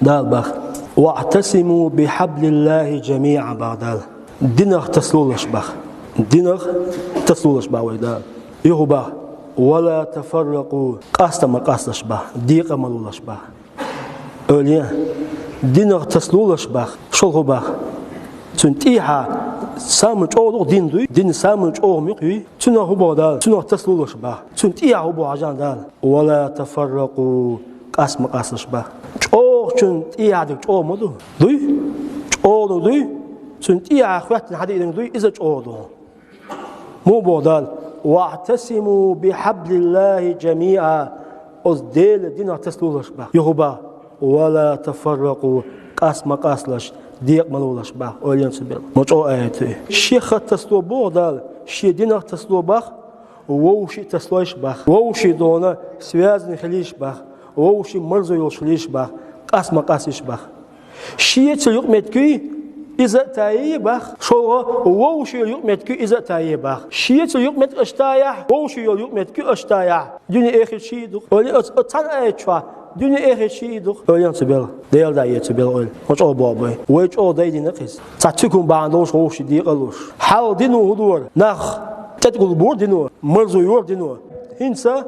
دال بخ واعتصموا بحبل الله جميعا بعدال دينغ تسلولش بخ دينغ تسلولش باوي دال يهو ولا تفرقوا قاست ما قاستش بخ ديق ملولش بخ أولياء دينغ تسلولش بخ شلغو بخ تنتيها سامج أو دين دوي دين سامج أو ميقي تنا هو بدال تنا تسلولش بخ تنتيها هو عجان دال ولا تفرقوا قاست ما قاستش بخ أو تنتيها دك أو مدو دوي أو دوي تنتيها خوات حديد دوي إذا أو دو مو بدال واعتصموا بحبل الله جميعا أصديل دين تسلولش بخ يهو ولا تفرقوا قاس ما قاسلش ديق ملولش بخ أولين سبيل مجو آياتي شيخ تسلو بودال شي دين تسلو بخ ووشي تسلوش بخ ووشي دونا связанный خليش بخ ووشي مرزو يلشليش بخ قاس ما قاسش بخ شي تليق متكي إذا تايي بخ شو ووشي يليق متكي إذا تايي بخ شي تليق مت أشتايح ووشي يليق متكي أشتايح دنيا آخر شي دو أولي أتان آياتشوا دنيا آخر شي دو أولين سبيل ديال دايت سبيل أول مش أو بابي ويش أو داي دي نقص تاتيكم باندوش ووشي ديقلوش حال دينو هدور نخ تتقول بور دينو مرزو يور دينو هنسا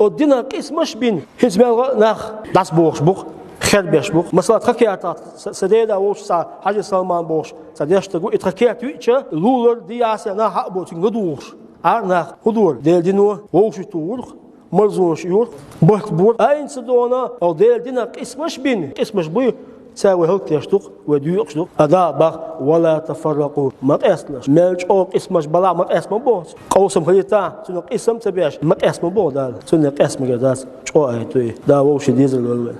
الدين قيس مش بين هنس بيل نخ داس بوش بوخ خير بيش بوخ مثلا تركيات سديدا ووش سا حاجة سلمان بوش سديش تقول تركيات ويتشا لولر دياسة نخ حقبو تنقدوش نخ هدور ديال دينو ووشي تور مرزوش يور بوخ بور أين سدونا أو ديال دينا قيس مش بين قيس مش بوي تساوي هلك يشتوق وديوقشتوق أدا بخ ولا تفرقوا ما قيسلش مالش أو قيس مش بلا ما قيس مبوس قوسم خليتا سنو قيسم تبيش ما قيس مبو دال سنو قيس مقداس شو أيتوي دا ووشي ديزل والوين